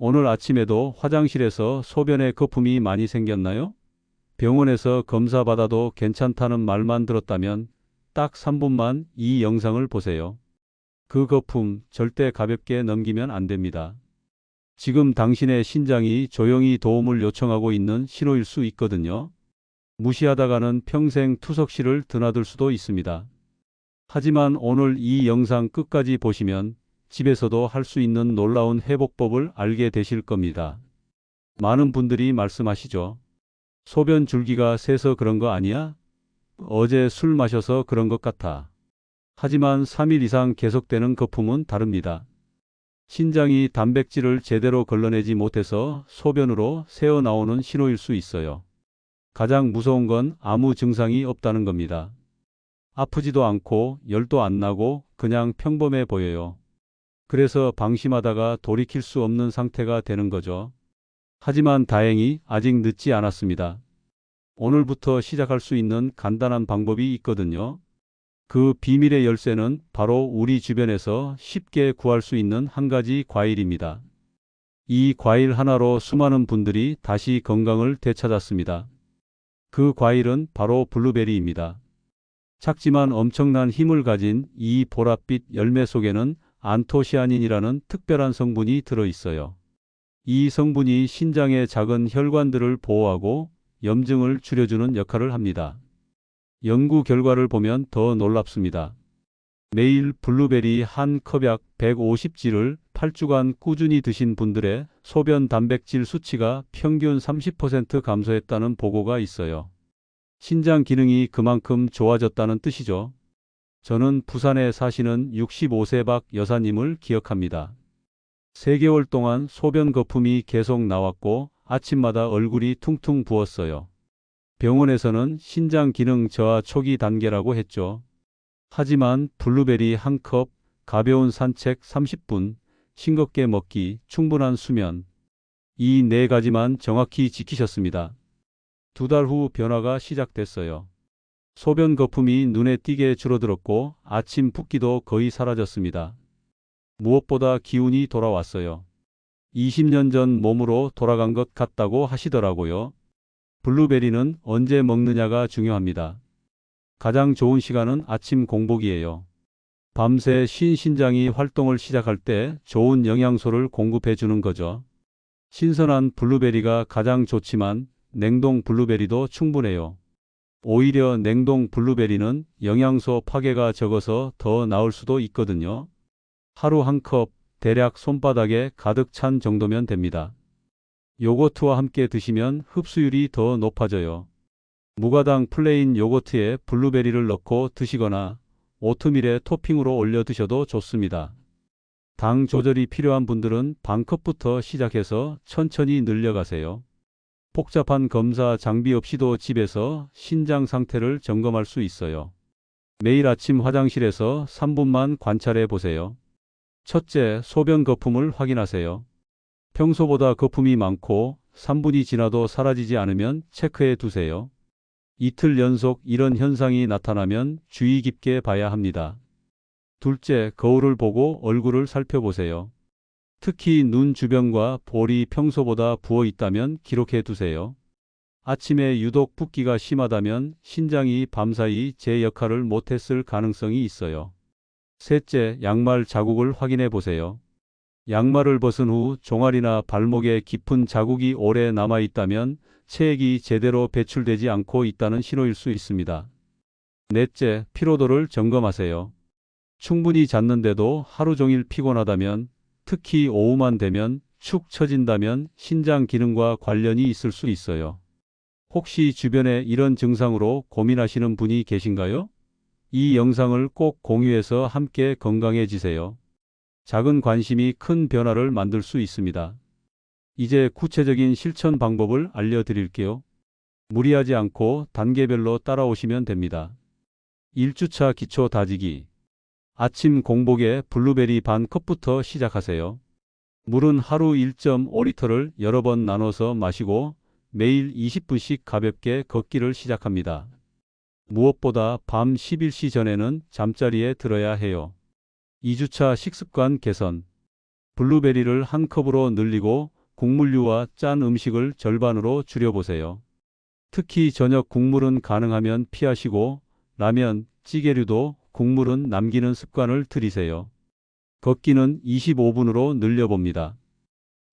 오늘 아침에도 화장실에서 소변에 거품이 많이 생겼나요? 병원에서 검사 받아도 괜찮다는 말만 들었다면 딱 3분만 이 영상을 보세요. 그 거품 절대 가볍게 넘기면 안 됩니다. 지금 당신의 신장이 조용히 도움을 요청하고 있는 신호일 수 있거든요. 무시하다가는 평생 투석실을 드나들 수도 있습니다. 하지만 오늘 이 영상 끝까지 보시면 집에서도 할 수 있는 놀라운 회복법을 알게 되실 겁니다. 많은 분들이 말씀하시죠. 소변 줄기가 새서 그런 거 아니야? 어제 술 마셔서 그런 것 같아. 하지만 3일 이상 계속되는 거품은 다릅니다. 신장이 단백질을 제대로 걸러내지 못해서 소변으로 새어나오는 신호일 수 있어요. 가장 무서운 건 아무 증상이 없다는 겁니다. 아프지도 않고 열도 안 나고 그냥 평범해 보여요. 그래서 방심하다가 돌이킬 수 없는 상태가 되는 거죠. 하지만 다행히 아직 늦지 않았습니다. 오늘부터 시작할 수 있는 간단한 방법이 있거든요. 그 비밀의 열쇠는 바로 우리 주변에서 쉽게 구할 수 있는 한 가지 과일입니다. 이 과일 하나로 수많은 분들이 다시 건강을 되찾았습니다. 그 과일은 바로 블루베리입니다. 작지만 엄청난 힘을 가진 이 보랏빛 열매 속에는 안토시아닌이라는 특별한 성분이 들어있어요. 이 성분이 신장의 작은 혈관들을 보호하고 염증을 줄여주는 역할을 합니다. 연구 결과를 보면 더 놀랍습니다. 매일 블루베리 한 컵약 150g를 8주간 꾸준히 드신 분들의 소변 단백질 수치가 평균 30% 감소했다는 보고가 있어요. 신장 기능이 그만큼 좋아졌다는 뜻이죠. 저는 부산에 사시는 65세 박 여사님을 기억합니다. 3개월 동안 소변 거품이 계속 나왔고 아침마다 얼굴이 퉁퉁 부었어요. 병원에서는 신장 기능 저하 초기 단계라고 했죠. 하지만 블루베리 한 컵, 가벼운 산책 30분, 싱겁게 먹기, 충분한 수면, 이 4가지만 정확히 지키셨습니다. 2달 후 변화가 시작됐어요. 소변 거품이 눈에 띄게 줄어들었고 아침 붓기도 거의 사라졌습니다. 무엇보다 기운이 돌아왔어요. 20년 전 몸으로 돌아간 것 같다고 하시더라고요. 블루베리는 언제 먹느냐가 중요합니다. 가장 좋은 시간은 아침 공복이에요. 밤새 신장이 활동을 시작할 때 좋은 영양소를 공급해 주는 거죠. 신선한 블루베리가 가장 좋지만 냉동 블루베리도 충분해요. 오히려 냉동 블루베리는 영양소 파괴가 적어서 더 나을 수도 있거든요. 하루 한 컵, 대략 손바닥에 가득 찬 정도면 됩니다. 요거트와 함께 드시면 흡수율이 더 높아져요. 무가당 플레인 요거트에 블루베리를 넣고 드시거나 오트밀에 토핑으로 올려 드셔도 좋습니다. 당 조절이 필요한 분들은 반컵부터 시작해서 천천히 늘려가세요. 복잡한 검사 장비 없이도 집에서 신장 상태를 점검할 수 있어요. 매일 아침 화장실에서 3분만 관찰해 보세요. 첫째, 소변 거품을 확인하세요. 평소보다 거품이 많고 3분이 지나도 사라지지 않으면 체크해 두세요. 이틀 연속 이런 현상이 나타나면 주의 깊게 봐야 합니다. 둘째, 거울을 보고 얼굴을 살펴보세요. 특히 눈 주변과 볼이 평소보다 부어 있다면 기록해 두세요. 아침에 유독 붓기가 심하다면 신장이 밤사이 제 역할을 못했을 가능성이 있어요. 셋째, 양말 자국을 확인해 보세요. 양말을 벗은 후 종아리나 발목에 깊은 자국이 오래 남아 있다면 체액이 제대로 배출되지 않고 있다는 신호일 수 있습니다. 넷째, 피로도를 점검하세요. 충분히 잤는데도 하루 종일 피곤하다면, 특히 오후만 되면 축 처진다면 신장 기능과 관련이 있을 수 있어요. 혹시 주변에 이런 증상으로 고민하시는 분이 계신가요? 이 영상을 꼭 공유해서 함께 건강해지세요. 작은 관심이 큰 변화를 만들 수 있습니다. 이제 구체적인 실천 방법을 알려드릴게요. 무리하지 않고 단계별로 따라오시면 됩니다. 1주차 기초 다지기. 아침 공복에 블루베리 반 컵부터 시작하세요. 물은 하루 1.5리터를 여러 번 나눠서 마시고 매일 20분씩 가볍게 걷기를 시작합니다. 무엇보다 밤 11시 전에는 잠자리에 들어야 해요. 2주차 식습관 개선. 블루베리를 한 컵으로 늘리고 국물류와 짠 음식을 절반으로 줄여보세요. 특히 저녁 국물은 가능하면 피하시고 라면, 찌개류도 국물은 남기는 습관을 들이세요. 걷기는 25분으로 늘려봅니다.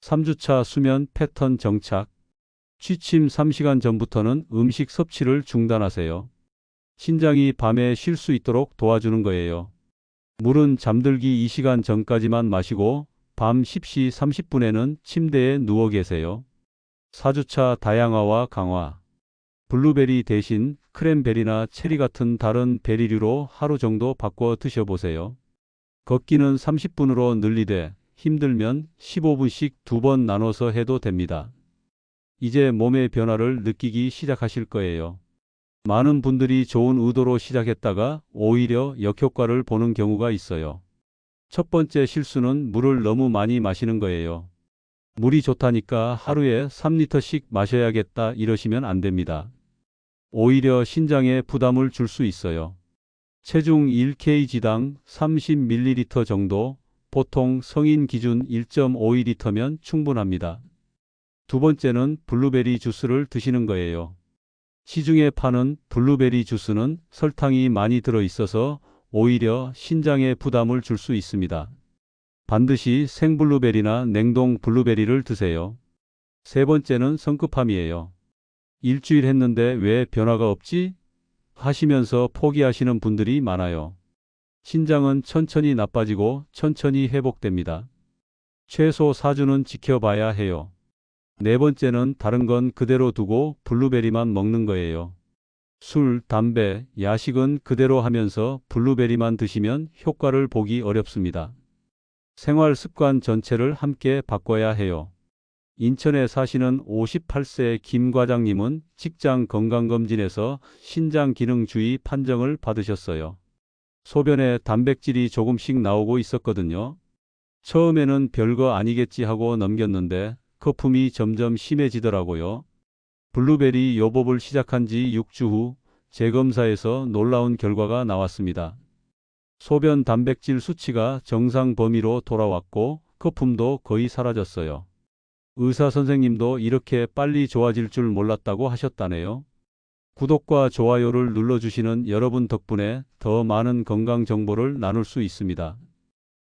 3주차 수면 패턴 정착. 취침 3시간 전부터는 음식 섭취를 중단하세요. 신장이 밤에 쉴 수 있도록 도와주는 거예요. 물은 잠들기 2시간 전까지만 마시고 밤 10시 30분에는 침대에 누워 계세요. 4주차 다양화와 강화. 블루베리 대신 크랜베리나 체리 같은 다른 베리류로 하루 정도 바꿔 드셔보세요. 걷기는 30분으로 늘리되 힘들면 15분씩 2번 나눠서 해도 됩니다. 이제 몸의 변화를 느끼기 시작하실 거예요. 많은 분들이 좋은 의도로 시작했다가 오히려 역효과를 보는 경우가 있어요. 첫 번째 실수는 물을 너무 많이 마시는 거예요. 물이 좋다니까 하루에 3리터씩 마셔야겠다 이러시면 안 됩니다. 오히려 신장에 부담을 줄 수 있어요. 체중 1kg당 30ml 정도, 보통 성인 기준 1.5리터면 충분합니다. 두 번째는 블루베리 주스를 드시는 거예요. 시중에 파는 블루베리 주스는 설탕이 많이 들어있어서 오히려 신장에 부담을 줄 수 있습니다. 반드시 생블루베리나 냉동 블루베리를 드세요. 세 번째는 성급함이에요. 일주일 했는데 왜 변화가 없지? 하시면서 포기하시는 분들이 많아요. 신장은 천천히 나빠지고 천천히 회복됩니다. 최소 4주는 지켜봐야 해요. 네 번째는 다른 건 그대로 두고 블루베리만 먹는 거예요. 술, 담배, 야식은 그대로 하면서 블루베리만 드시면 효과를 보기 어렵습니다. 생활 습관 전체를 함께 바꿔야 해요. 인천에 사시는 58세 김 과장님은 직장 건강검진에서 신장기능주의 판정을 받으셨어요. 소변에 단백질이 조금씩 나오고 있었거든요. 처음에는 별거 아니겠지 하고 넘겼는데 거품이 점점 심해지더라고요. 블루베리 요법을 시작한 지 6주 후 재검사에서 놀라운 결과가 나왔습니다. 소변 단백질 수치가 정상 범위로 돌아왔고 거품도 거의 사라졌어요. 의사 선생님도 이렇게 빨리 좋아질 줄 몰랐다고 하셨다네요. 구독과 좋아요를 눌러주시는 여러분 덕분에 더 많은 건강 정보를 나눌 수 있습니다.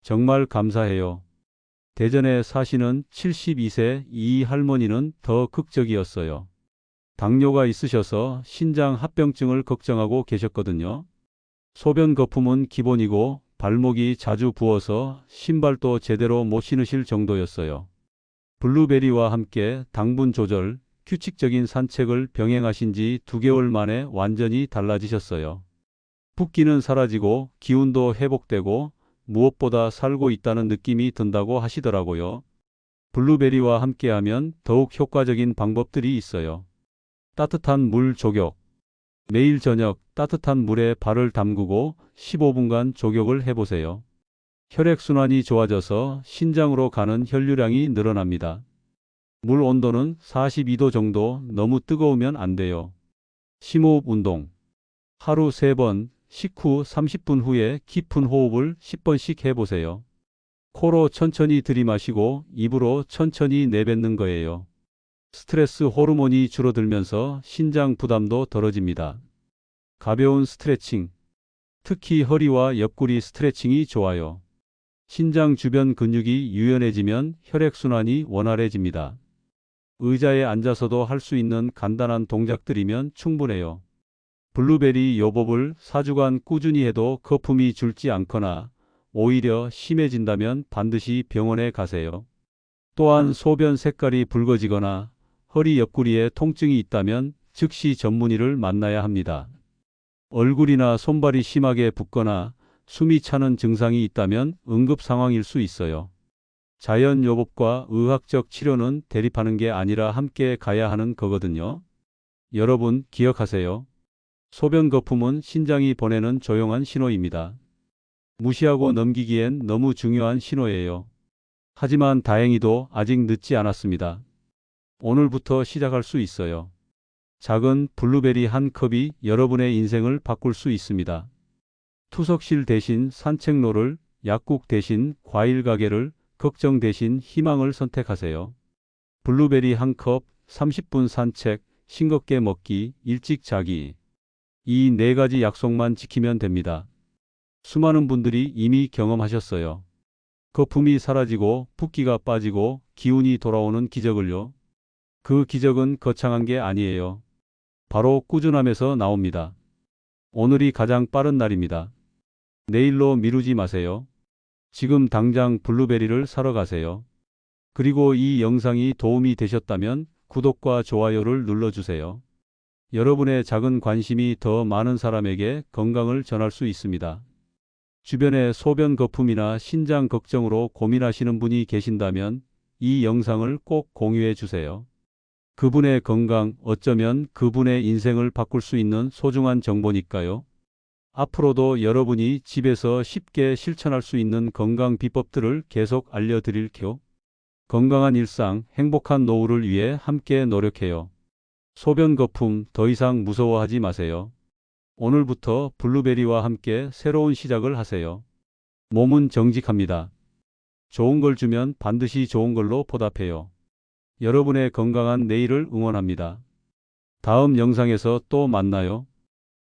정말 감사해요. 대전에 사시는 72세 이 할머니는 더 극적이었어요. 당뇨가 있으셔서 신장 합병증을 걱정하고 계셨거든요. 소변 거품은 기본이고 발목이 자주 부어서 신발도 제대로 못 신으실 정도였어요. 블루베리와 함께 당분 조절, 규칙적인 산책을 병행하신 지 2개월 만에 완전히 달라지셨어요. 붓기는 사라지고 기운도 회복되고 무엇보다 살고 있다는 느낌이 든다고 하시더라고요. 블루베리와 함께하면 더욱 효과적인 방법들이 있어요. 따뜻한 물 조격. 매일 저녁 따뜻한 물에 발을 담그고 15분간 조격을 해보세요. 혈액순환이 좋아져서 신장으로 가는 혈류량이 늘어납니다. 물 온도는 42도 정도, 너무 뜨거우면 안 돼요. 심호흡 운동. 하루 3번, 식후 30분 후에 깊은 호흡을 10번씩 해보세요. 코로 천천히 들이마시고 입으로 천천히 내뱉는 거예요. 스트레스 호르몬이 줄어들면서 신장 부담도 덜어집니다. 가벼운 스트레칭. 특히 허리와 옆구리 스트레칭이 좋아요. 신장 주변 근육이 유연해지면 혈액순환이 원활해집니다. 의자에 앉아서도 할 수 있는 간단한 동작들이면 충분해요. 블루베리 요법을 4주간 꾸준히 해도 거품이 줄지 않거나 오히려 심해진다면 반드시 병원에 가세요. 또한 소변 색깔이 붉어지거나 허리 옆구리에 통증이 있다면 즉시 전문의를 만나야 합니다. 얼굴이나 손발이 심하게 붓거나 숨이 차는 증상이 있다면 응급 상황일 수 있어요. 자연 요법과 의학적 치료는 대립하는 게 아니라 함께 가야 하는 거거든요. 여러분 기억하세요. 소변 거품은 신장이 보내는 조용한 신호입니다. 무시하고 넘기기엔 너무 중요한 신호예요. 하지만 다행히도 아직 늦지 않았습니다. 오늘부터 시작할 수 있어요. 작은 블루베리 한 컵이 여러분의 인생을 바꿀 수 있습니다. 투석실 대신 산책로를, 약국 대신 과일 가게를, 걱정 대신 희망을 선택하세요. 블루베리 한 컵, 30분 산책, 싱겁게 먹기, 일찍 자기. 이 네 가지 약속만 지키면 됩니다. 수많은 분들이 이미 경험하셨어요. 거품이 사라지고 붓기가 빠지고 기운이 돌아오는 기적을요. 그 기적은 거창한 게 아니에요. 바로 꾸준함에서 나옵니다. 오늘이 가장 빠른 날입니다. 내일로 미루지 마세요. 지금 당장 블루베리를 사러 가세요. 그리고 이 영상이 도움이 되셨다면 구독과 좋아요를 눌러주세요. 여러분의 작은 관심이 더 많은 사람에게 건강을 전할 수 있습니다. 주변에 소변 거품이나 신장 걱정으로 고민하시는 분이 계신다면 이 영상을 꼭 공유해 주세요. 그분의 건강, 어쩌면 그분의 인생을 바꿀 수 있는 소중한 정보니까요. 앞으로도 여러분이 집에서 쉽게 실천할 수 있는 건강 비법들을 계속 알려드릴게요. 건강한 일상, 행복한 노후를 위해 함께 노력해요. 소변 거품 더 이상 무서워하지 마세요. 오늘부터 블루베리와 함께 새로운 시작을 하세요. 몸은 정직합니다. 좋은 걸 주면 반드시 좋은 걸로 보답해요. 여러분의 건강한 내일을 응원합니다. 다음 영상에서 또 만나요.